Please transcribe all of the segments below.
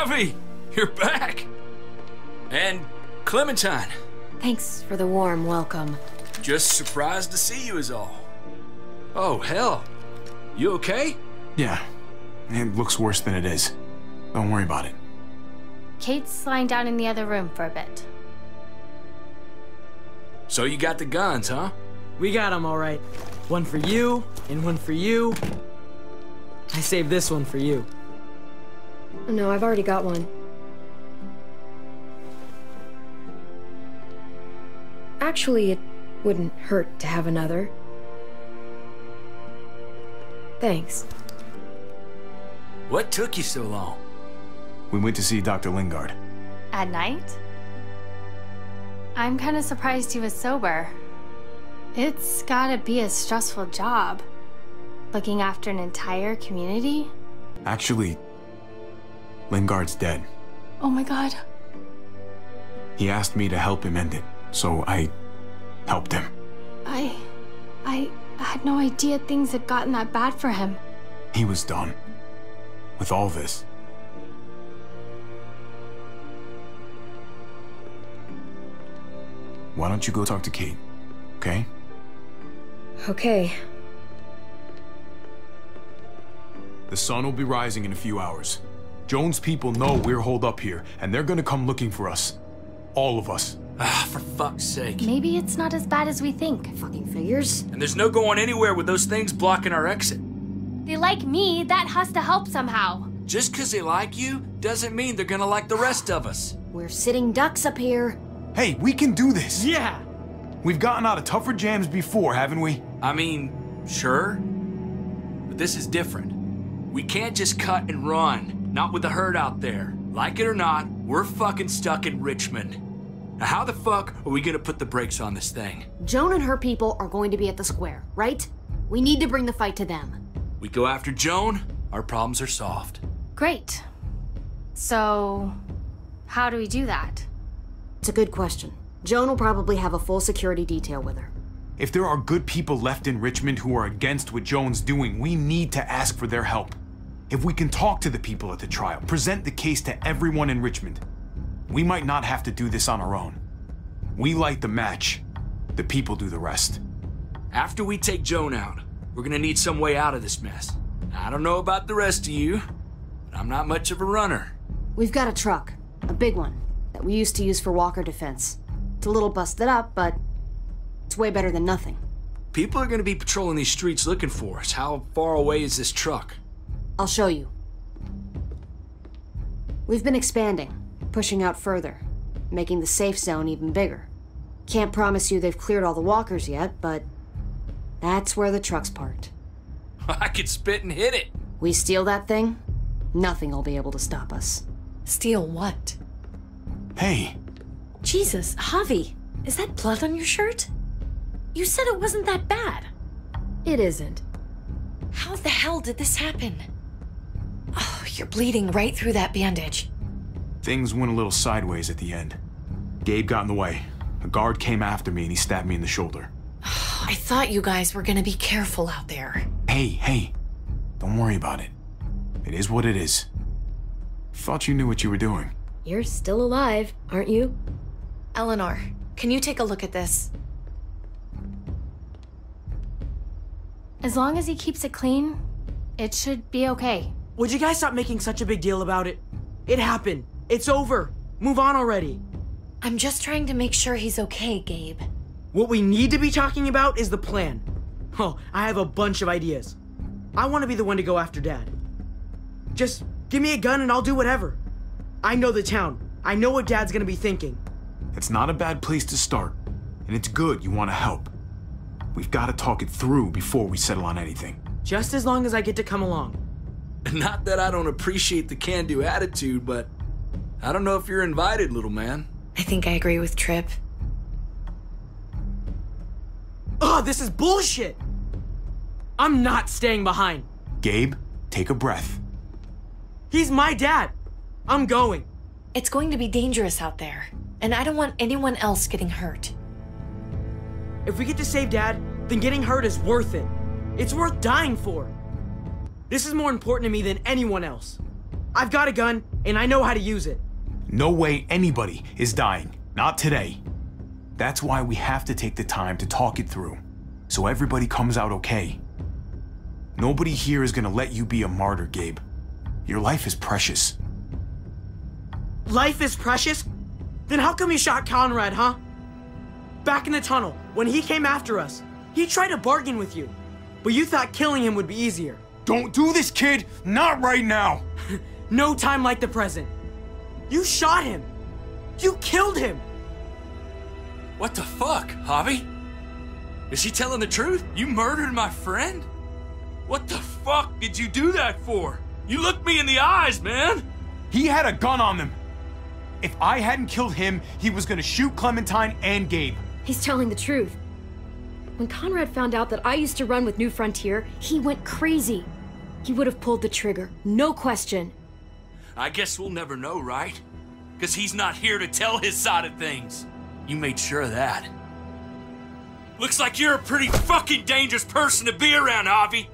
Javi, you're back. And Clementine. Thanks for the warm welcome. Just surprised to see you is all. Oh, hell. You okay? Yeah. It looks worse than it is. Don't worry about it. Kate's lying down in the other room for a bit. So you got the guns, huh? We got them all right. One for you, and one for you. I saved this one for you. No, I've already got one. Actually, it wouldn't hurt to have another. Thanks. What took you so long? We went to see Dr. Lingard. At night? I'm kind of surprised he was sober. It's gotta be a stressful job. Looking after an entire community? Actually, Lingard's dead. Oh my god. He asked me to help him end it, so I helped him. I had no idea things had gotten that bad for him. He was done with all this. Why don't you go talk to Kate, okay? Okay. The sun will be rising in a few hours. Joan's people know we're holed up here, and they're gonna come looking for us. All of us. Ah, for fuck's sake. Maybe it's not as bad as we think. Fucking figures. And there's no going anywhere with those things blocking our exit. They like me, that has to help somehow. Just 'cause they like you doesn't mean they're gonna like the rest of us. We're sitting ducks up here. Hey, we can do this! Yeah! We've gotten out of tougher jams before, haven't we? I mean, sure. But this is different. We can't just cut and run. Not with the herd out there. Like it or not, we're fucking stuck in Richmond. Now how the fuck are we gonna put the brakes on this thing? Joan and her people are going to be at the square, right? We need to bring the fight to them. We go after Joan, our problems are solved. Great. So, how do we do that? It's a good question. Joan will probably have a full security detail with her. If there are good people left in Richmond who are against what Joan's doing, we need to ask for their help. If we can talk to the people at the trial, present the case to everyone in Richmond, we might not have to do this on our own. We light the match, the people do the rest. After we take Joan out, we're gonna need some way out of this mess. I don't know about the rest of you, but I'm not much of a runner. We've got a truck, a big one, that we used to use for walker defense. It's a little busted up, but it's way better than nothing. People are gonna be patrolling these streets looking for us. How far away is this truck? I'll show you. We've been expanding, pushing out further, making the safe zone even bigger. Can't promise you they've cleared all the walkers yet, but that's where the truck's parked. I could spit and hit it. We steal that thing, nothing will be able to stop us. Steal what? Hey, Jesus, Javi, is that blood on your shirt? You said it wasn't that bad. It isn't. How the hell did this happen? Oh, you're bleeding right through that bandage. things went a little sideways at the end. Gabe got in the way. A guard came after me and he stabbed me in the shoulder. I thought you guys were gonna be careful out there. Hey, don't worry about it. It is what it is. Thought you knew what you were doing. You're still alive, aren't you? Eleanor, can you take a look at this? As long as he keeps it clean, it should be okay. Would you guys stop making such a big deal about it? It happened. It's over. Move on already. I'm just trying to make sure he's okay, Gabe. What we need to be talking about is the plan. Oh, I have a bunch of ideas. I want to be the one to go after Dad. Just give me a gun and I'll do whatever. I know the town. I know what Dad's gonna be thinking. It's not a bad place to start, and it's good you want to help. We've got to talk it through before we settle on anything. Just as long as I get to come along. Not that I don't appreciate the can-do attitude, but I don't know if you're invited, little man. I think I agree with Tripp. Ugh, this is bullshit! I'm not staying behind. Gabe, take a breath. He's my dad. I'm going. It's going to be dangerous out there, and I don't want anyone else getting hurt. If we get to save Dad, then getting hurt is worth it. It's worth dying for. This is more important to me than anyone else. I've got a gun, and I know how to use it. No way anybody is dying. Not today. That's why we have to take the time to talk it through, so everybody comes out okay. Nobody here is gonna let you be a martyr, Gabe. Your life is precious. Life is precious? Then how come you shot Conrad, huh? Back in the tunnel, when he came after us, he tried to bargain with you, but you thought killing him would be easier. Don't do this, kid! Not right now! No time like the present. You shot him! You killed him! What the fuck, Javi? Is he telling the truth? You murdered my friend? What the fuck did you do that for? You looked me in the eyes, man! He had a gun on them. If I hadn't killed him, he was gonna shoot Clementine and Gabe. He's telling the truth. When Conrad found out that I used to run with New Frontier, he went crazy. He would have pulled the trigger, no question. I guess we'll never know, right? Because he's not here to tell his side of things. You made sure of that. Looks like you're a pretty fucking dangerous person to be around, Javi.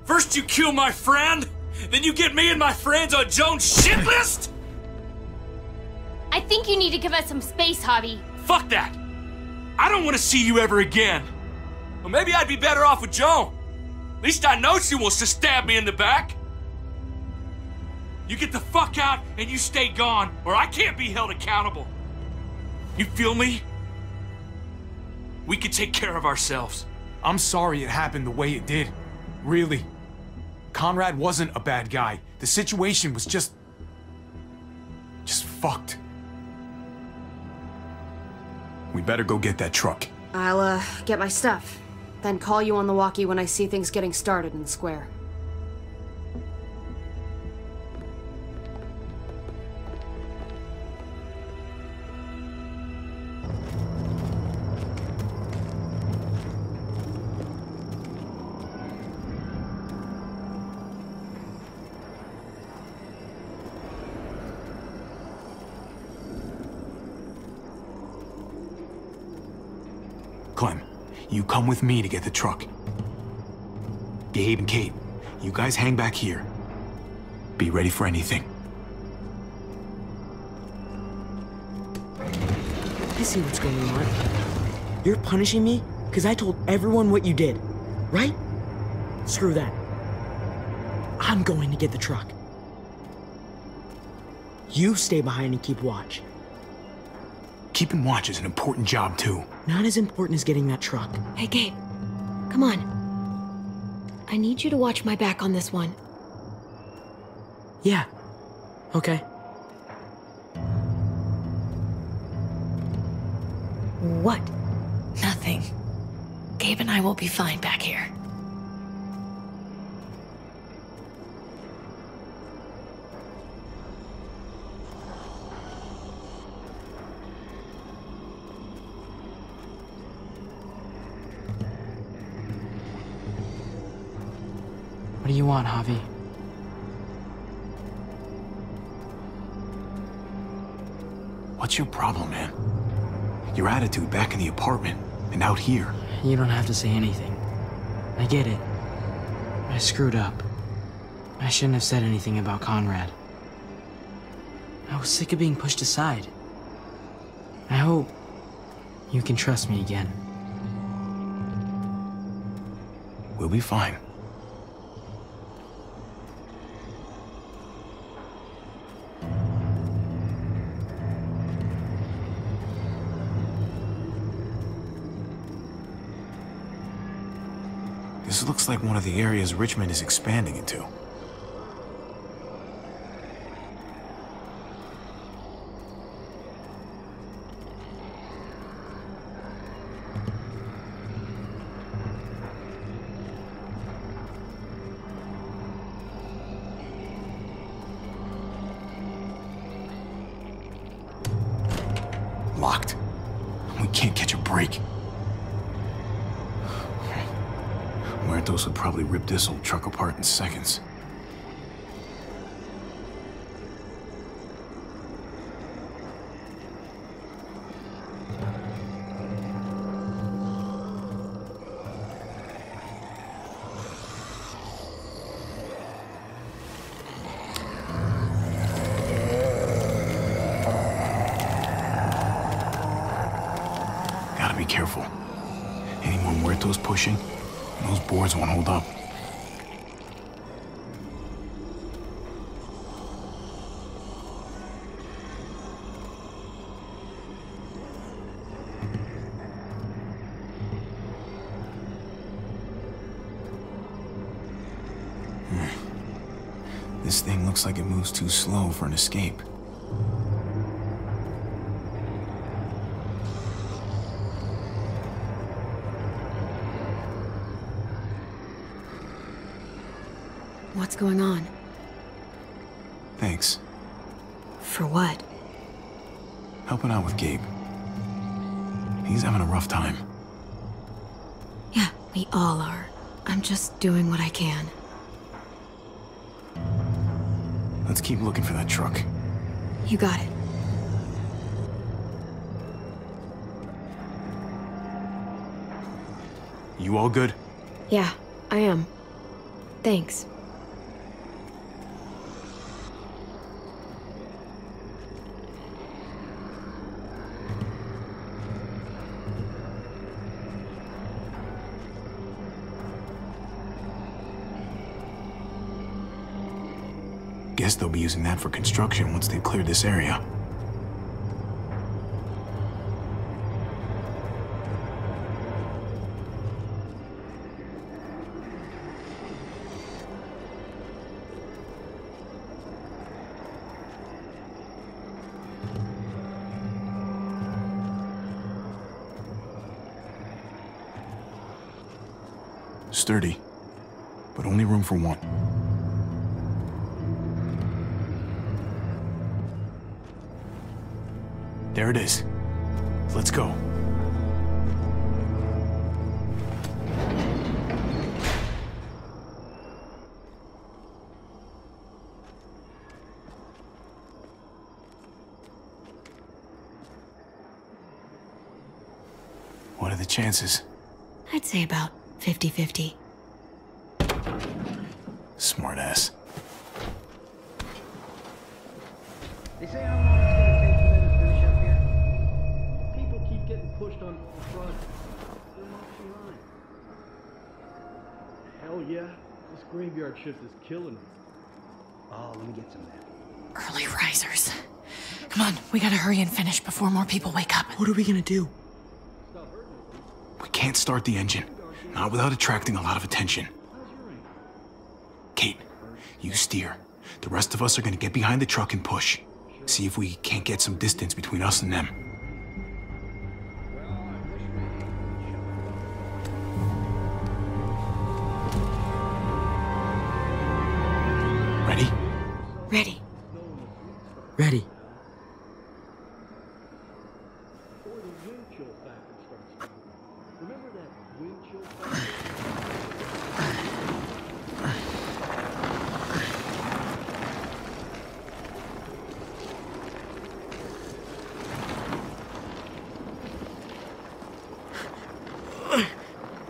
First you kill my friend, then you get me and my friends on Jones' shit list? I think you need to give us some space, Javi. Fuck that! I don't want to see you ever again. Well, maybe I'd be better off with Joan. At least I know she wants to stab me in the back. You get the fuck out and you stay gone, or I can't be held accountable. You feel me? We can take care of ourselves. I'm sorry it happened the way it did. Really. Conrad wasn't a bad guy. The situation was just fucked. We better go get that truck. I'll, get my stuff. Then call you on the walkie when I see things getting started in the square. Clem, you come with me to get the truck. Gabe and Kate, you guys hang back here. Be ready for anything. I see what's going on. You're punishing me because I told everyone what you did, right? Screw that. I'm going to get the truck. You stay behind and keep watch. Keeping watch is an important job, too. Not as important as getting that truck. Hey, Gabe. Come on. I need you to watch my back on this one. Yeah. Okay. What? Nothing. Gabe and I will be fine back here. What do you want, Javi? What's your problem, man? Your attitude back in the apartment and out here. You don't have to say anything. I get it. I screwed up. I shouldn't have said anything about Conrad. I was sick of being pushed aside. I hope you can trust me again. We'll be fine. This looks like one of the areas Richmond is expanding into. Locked. We can't catch a break. Muertos would probably rip this old truck apart in seconds. be careful. Any more muertos pushing, and those boards won't hold up. This thing looks like it moves too slow for an escape. What's going on? Thanks. For what? Helping out with Gabe. He's having a rough time. Yeah, we all are. I'm just doing what I can. Let's keep looking for that truck. You got it. You all good? Yeah, I am. Thanks. Guess they'll be using that for construction once they've cleared this area. Sturdy, but only room for one. There it is. Let's go. What are the chances? I'd say about 50-50. Smartass. They say how long it's gonna take for them to finish up here. People keep getting pushed on the front. They're marching behind. Hell yeah, this graveyard shift is killing me. Oh, let me get some of that. Early risers. Come on, we gotta hurry and finish before more people wake up. What are we gonna do? We can't start the engine. Not without attracting a lot of attention. Kate, you steer. The rest of us are gonna get behind the truck and push. See if we can't get some distance between us and them. Ready? Ready. Ready. Or the wind chill factor starts. Remember that wind chill factor?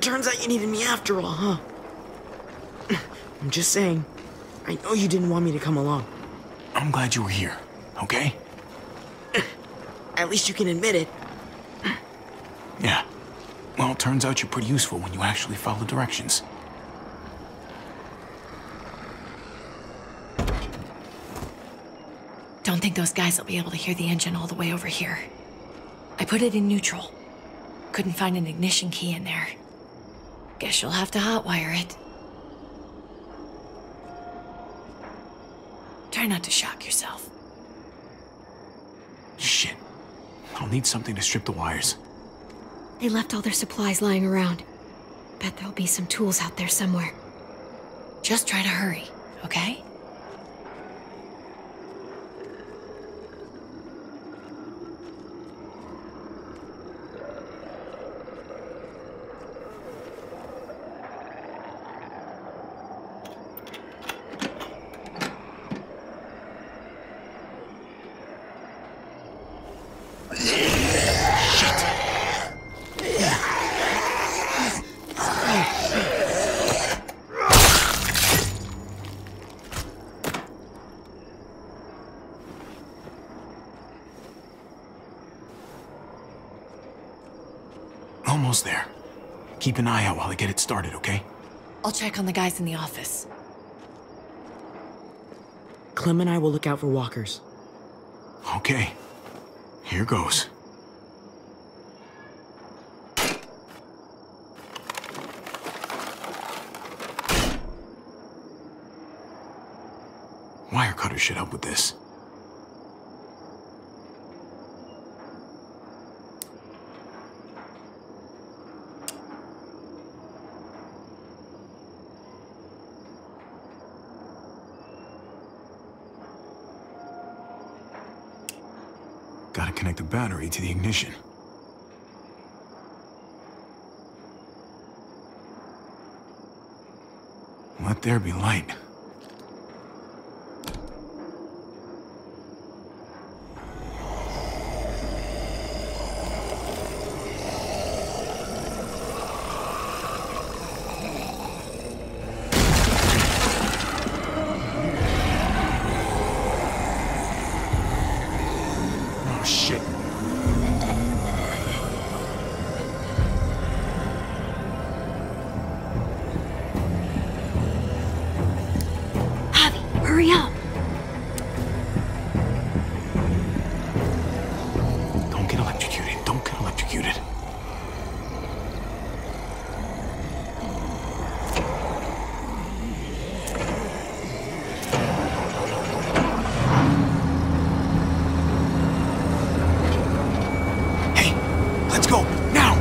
Turns out you needed me after all, huh? I'm just saying. I know you didn't want me to come along. I'm glad you were here, okay? At least you can admit it. Yeah. Well, it turns out you're pretty useful when you actually follow directions. Don't think those guys will be able to hear the engine all the way over here. I put it in neutral. Couldn't find an ignition key in there. Guess you'll have to hotwire it. Try not to shock yourself. Shit. I'll need something to strip the wires. They left all their supplies lying around. Bet there'll be some tools out there somewhere. Just try to hurry, okay? Almost there. Keep an eye out while I get it started, okay? I'll check on the guys in the office. Clem and I will look out for walkers. Okay. Here goes. Wire cutter should help with this. Gotta connect the battery to the ignition. Let there be light. Oh, shit. Javi, hurry up. Don't get electrocuted. Don't get electrocuted. Hey, let's go, now!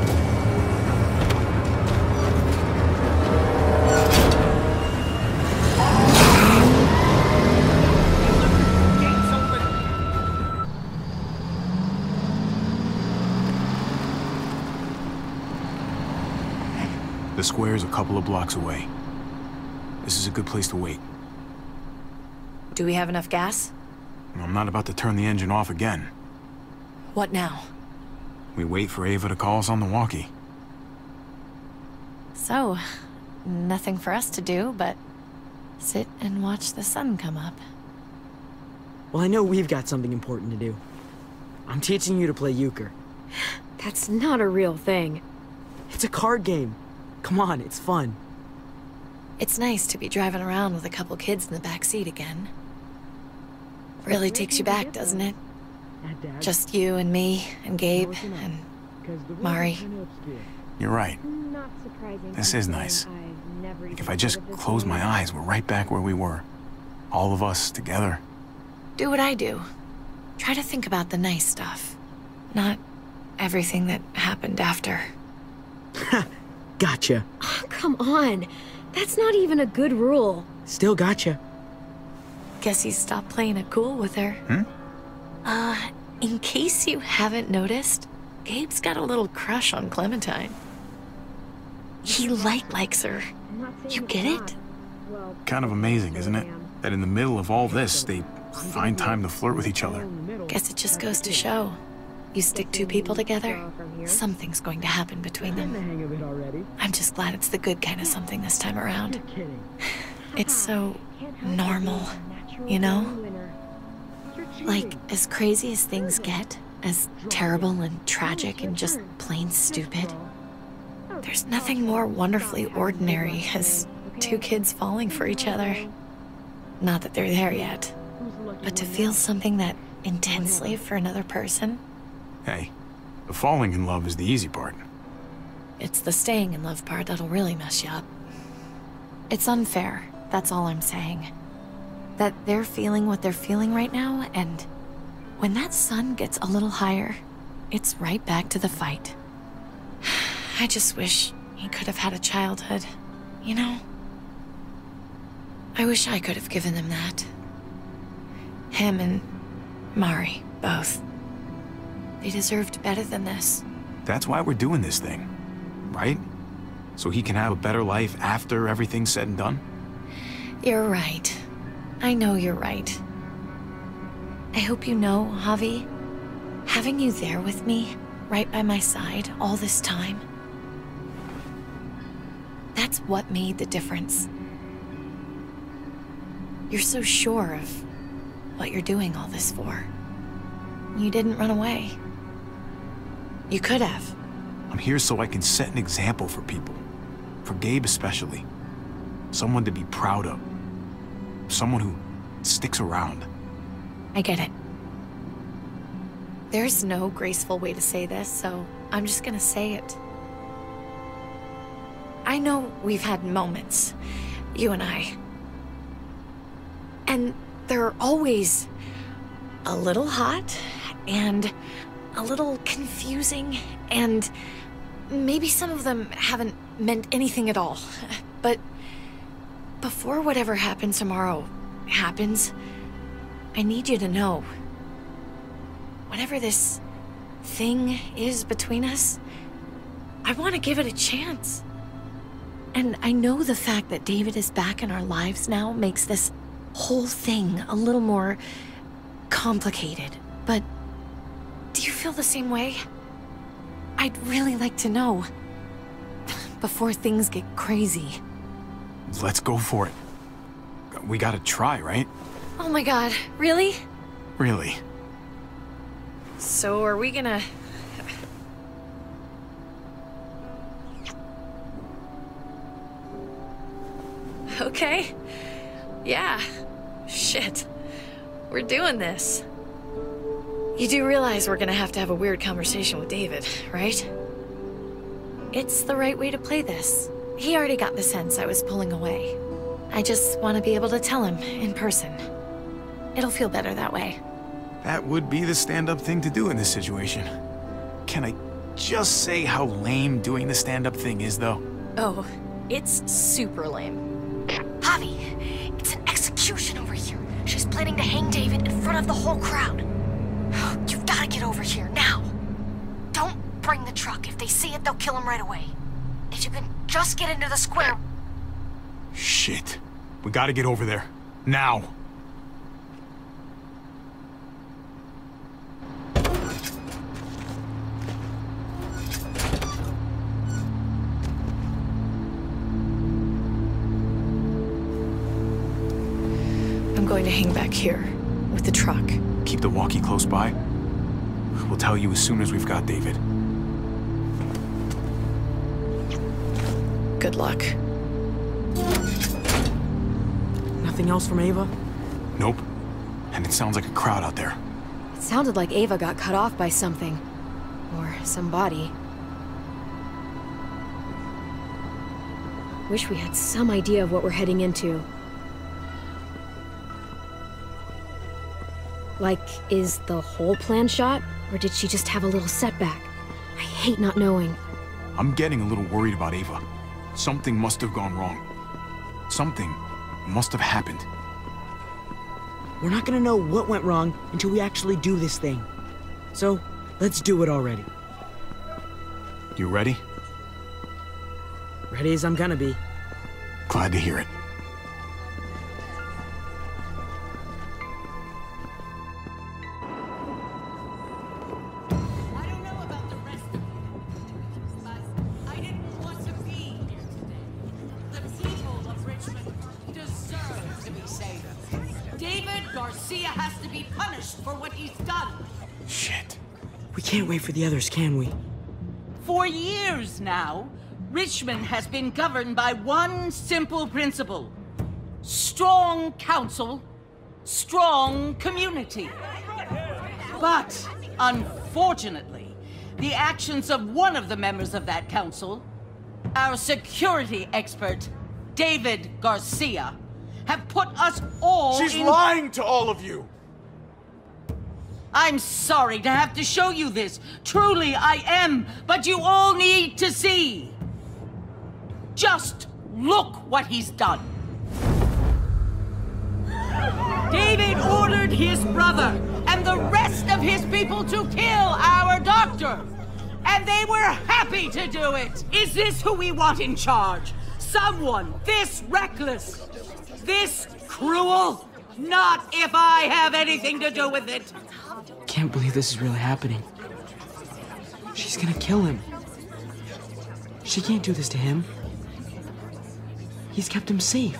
The square is a couple of blocks away. This is a good place to wait. Do we have enough gas? I'm not about to turn the engine off again. What now? We wait for Ava to call us on the walkie. So, nothing for us to do but sit and watch the sun come up. Well, I know we've got something important to do. I'm teaching you to play euchre. That's not a real thing. It's a card game. Come on, it's fun. It's nice to be driving around with a couple kids in the back seat again. Really takes you back, doesn't it? Just you and me and Gabe and Mari. You're right. Not surprising. This is nice. Like if I just close my eyes, we're right back where we were. All of us together. Do what I do. Try to think about the nice stuff. Not everything that happened after. Gotcha. Oh, come on. That's not even a good rule. Still gotcha. Guess he stopped playing it cool with her. In case you haven't noticed, Gabe's got a little crush on Clementine. He likes her. You get it? Kind of amazing, isn't it? That in the middle of all this, they find time to flirt with each other. Guess it just goes to show. You stick two people together, something's going to happen between them. I'm just glad it's the good kind of something this time around. It's so normal, you know? Like, as crazy as things get, as terrible and tragic and just plain stupid, there's nothing more wonderfully ordinary as two kids falling for each other. Not that they're there yet, but to feel something that intensely for another person, Hey, the falling in love is the easy part. it's the staying in love part that'll really mess you up. It's unfair, that's all I'm saying. That they're feeling what they're feeling right now, and when that sun gets a little higher, it's right back to the fight. I just wish he could have had a childhood, you know? I wish I could have given them that. Him and Mari, both. They deserved better than this. That's why we're doing this thing, right? So he can have a better life after everything's said and done? You're right. I know you're right. I hope you know, Javi, having you there with me, right by my side, all this time, that's what made the difference. You're so sure of what you're doing all this for. You didn't run away. You could have. I'm here so I can set an example for people. For Gabe especially. Someone to be proud of. Someone who sticks around. I get it. There's no graceful way to say this, so I'm just gonna say it. I know we've had moments, you and I. And they're always a little hot, and a little confusing, and maybe some of them haven't meant anything at all. But before whatever happens tomorrow happens, I need you to know, whatever this thing is between us, I want to give it a chance. And I know the fact that David is back in our lives now makes this whole thing a little more complicated. But do you feel the same way? I'd really like to know before things get crazy. Let's go for it. We gotta try, right? Oh my god, really? Really. So are we gonna... Okay. Yeah. Shit. We're doing this. You do realize we're gonna have to have a weird conversation with David, right? It's the right way to play this. He already got the sense I was pulling away. I just want to be able to tell him in person. It'll feel better that way. That would be the stand-up thing to do in this situation. Can I just say how lame doing the stand-up thing is, though? Oh, it's super lame. Javi, it's an execution over here. She's planning to hang David in front of the whole crowd. You've got to get over here, now. Don't bring the truck. If they see it, they'll kill him right away. If you can just get into the square... Shit. We gotta get over there. Now. I'm going to hang back here with the truck. Keep the walkie close by. We'll tell you as soon as we've got David. Good luck. Nothing else from Ava? Nope. And it sounds like a crowd out there. It sounded like Ava got cut off by something. Or somebody. Wish we had some idea of what we're heading into. Like, is the whole plan shot? Or did she just have a little setback? I hate not knowing. I'm getting a little worried about Ava. Something must have gone wrong. Something must have happened. We're not gonna know what went wrong until we actually do this thing. So, let's do it already. You ready? Ready as I'm gonna be. Glad to hear it. I don't know about the rest of you, but I didn't want to be here today. The people of Richmond deserve to be saved. David Garcia has to be punished for what he's done. Shit. We can't wait for the others, can we? For years now, Richmond has been governed by one simple principle. Strong council, strong community. But, unfortunately, the actions of one of the members of that council, our security expert, David Garcia, have put us all She's in... lying to all of you! I'm sorry to have to show you this. Truly, I am. But you all need to see. Just look what he's done. David ordered his brother and the rest of his people to kill our doctor. And they were happy to do it. Is this who we want in charge? Someone this reckless, this cruel? Not if I have anything to do with it. Can't believe this is really happening. She's gonna kill him. She can't do this to him. He's kept him safe.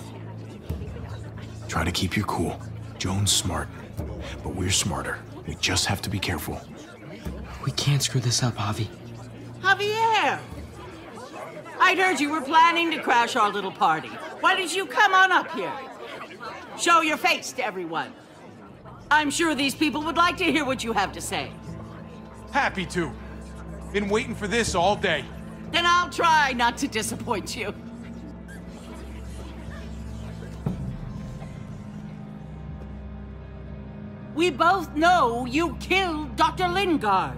Try to keep your cool. Joan's smart, but we're smarter. We just have to be careful. We can't screw this up, Javi. Javier! I'd heard you were planning to crash our little party. Why don't you come on up here? Show your face to everyone. I'm sure these people would like to hear what you have to say. Happy to. Been waiting for this all day. Then I'll try not to disappoint you. We both know you killed Dr. Lingard.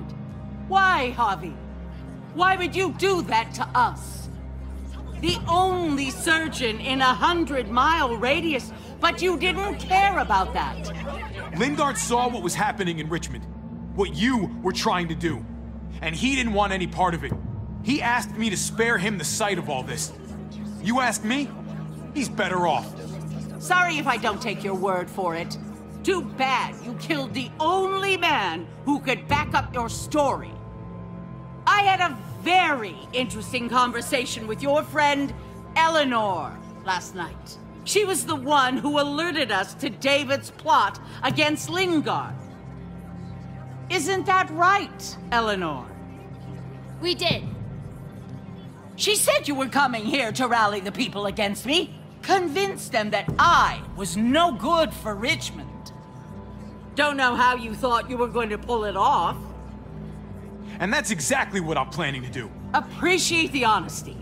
Why, Javi? Why would you do that to us? The only surgeon in a 100-mile radius, but you didn't care about that. Lingard saw what was happening in Richmond, what you were trying to do, and he didn't want any part of it. He asked me to spare him the sight of all this. You ask me? He's better off. Sorry if I don't take your word for it. Too bad you killed the only man who could back up your story. I had a very interesting conversation with your friend, Eleanor, last night. She was the one who alerted us to David's plot against Lingard. Isn't that right, Eleanor? We did. She said you were coming here to rally the people against me, convince them that I was no good for Richmond. Don't know how you thought you were going to pull it off. And that's exactly what I'm planning to do. Appreciate the honesty,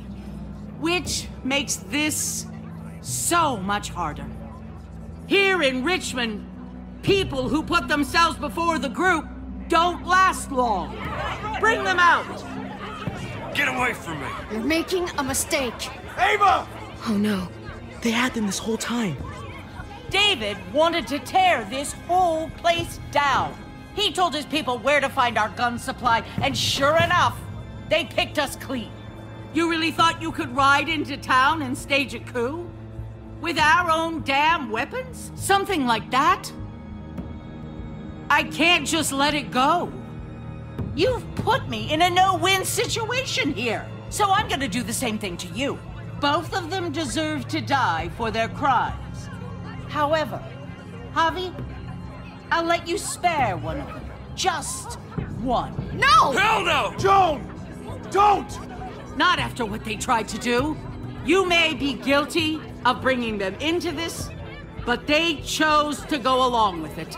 which makes this so much harder. Here in Richmond, people who put themselves before the group don't last long. Bring them out. Get away from me. You're making a mistake. Ava! Oh no, they had them this whole time. David wanted to tear this whole place down. He told his people where to find our gun supply, and sure enough, they picked us clean. You really thought you could ride into town and stage a coup? With our own damn weapons? Something like that? I can't just let it go. You've put me in a no-win situation here, so I'm gonna do the same thing to you. Both of them deserve to die for their crimes. However, Javi, I'll let you spare one of them. Just one. No! Hell no! Joan! Don't! Not after what they tried to do. You may be guilty of bringing them into this, but they chose to go along with it.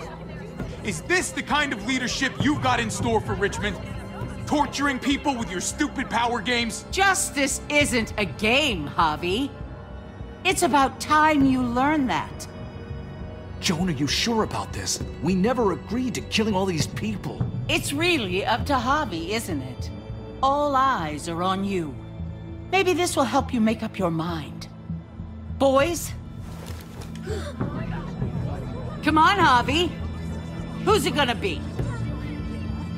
Is this the kind of leadership you've got in store for Richmond? Torturing people with your stupid power games? Justice isn't a game, Javi. It's about time you learn that. Joan, are you sure about this? We never agreed to killing all these people. It's really up to Javi, isn't it? All eyes are on you. Maybe this will help you make up your mind. Boys? Come on, Javi. Who's it gonna be?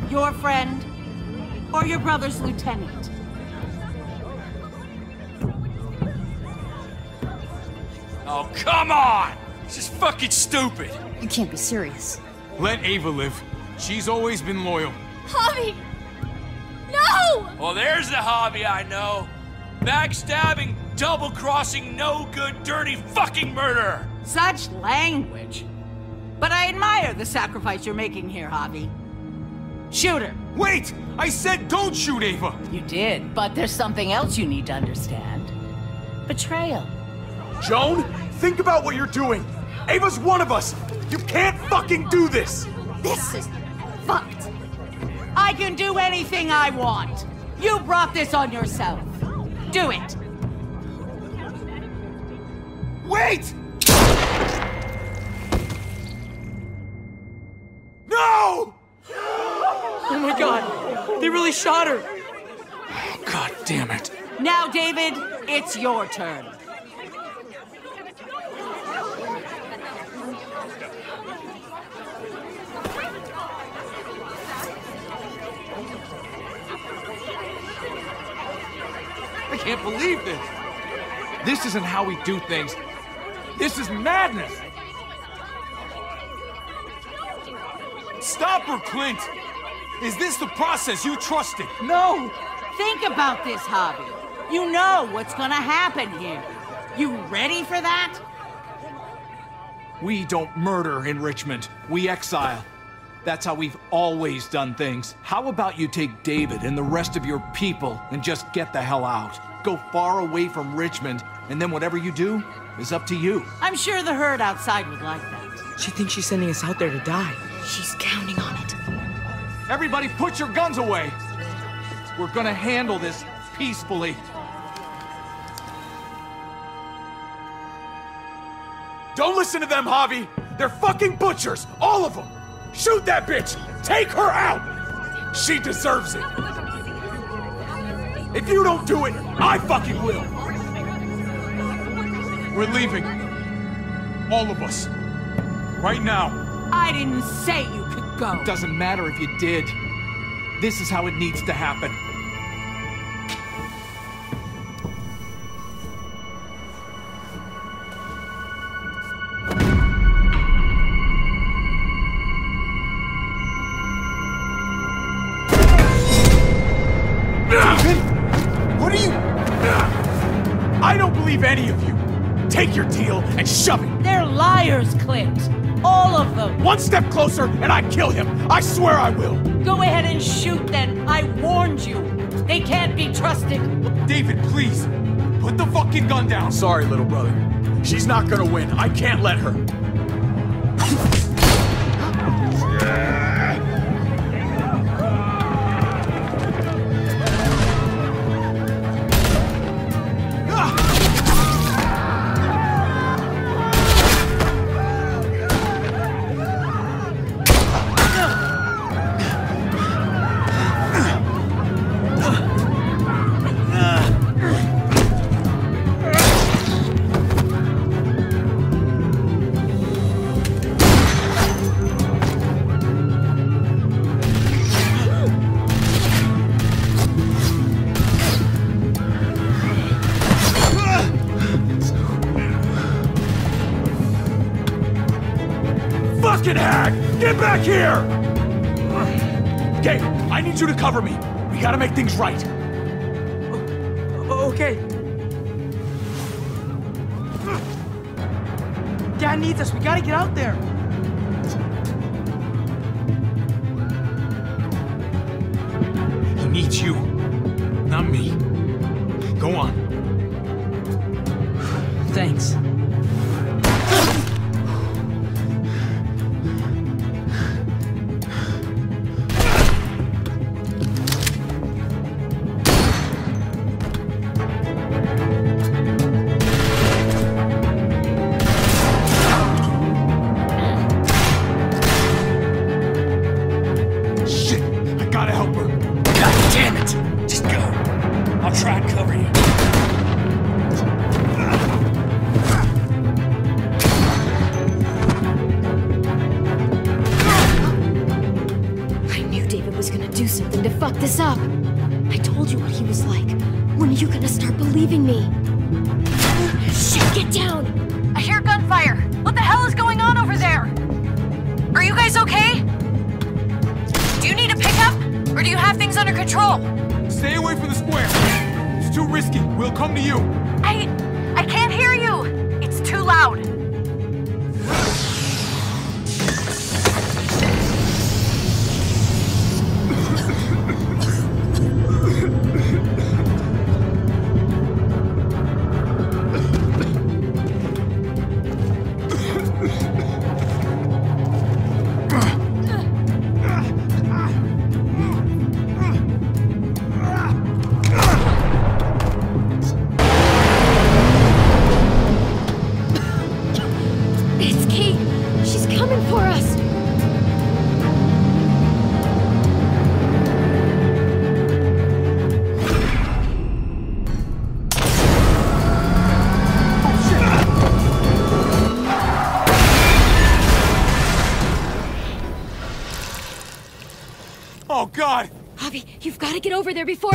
Your friend or your brother's lieutenant? Oh, come on! This is fucking stupid. You can't be serious. Let Ava live. She's always been loyal. Javi! No! Well, there's the hobby I know. Backstabbing, double-crossing, no-good, dirty fucking murderer. Such language. But I admire the sacrifice you're making here, Javi. Shoot her. Wait! I said don't shoot Ava! You did, but there's something else you need to understand. Betrayal. Joan, think about what you're doing. Ava's one of us. You can't fucking do this. This is fucked. I can do anything I want. You brought this on yourself. Do it. Wait! No! Oh my god, they really shot her. God damn it. Now, David, it's your turn. I can't believe this. This isn't how we do things. This is madness. Stop her, Clint! Is this the process you trusted? No! Think about this, Javi. You know what's gonna happen here. You ready for that? We don't murder in Richmond. We exile. That's how we've always done things. How about you take David and the rest of your people and just get the hell out? Go far away from Richmond, and then whatever you do is up to you. I'm sure the herd outside would like that. She thinks she's sending us out there to die. She's counting on it. Everybody put your guns away! We're gonna handle this peacefully. Don't listen to them, Javi! They're fucking butchers! All of them! Shoot that bitch! Take her out! She deserves it! If you don't do it, I fucking will! We're leaving. All of us. Right now. I didn't say you could go. It doesn't matter if you did. This is how it needs to happen. David? What are you... I don't believe any of you. Take your deal and shove it. They're liars, Clint. All of them. One step closer and I kill him. I swear I will. Go ahead and shoot then. I warned you. They can't be trusted. David, please. Put the fucking gun down. Sorry, little brother. She's not gonna win. I can't let her. Fucking hack! Get back here! Okay, I need you to cover me. We gotta make things right. Okay. Dad needs us. We gotta get out there. He needs you, not me. Go on. Thanks. Try and cover you. I knew David was gonna do something to fuck this up. I told you what he was like. When are you gonna start believing me? Shit, get down! I hear gunfire. What the hell is going on over there? Are you guys okay? Do you need a pickup? Or do you have things under control? Stay away from the square. It's too risky. We'll come to you. I can't hear you. It's too loud. Oh, God! Javi, you've got to get over there before...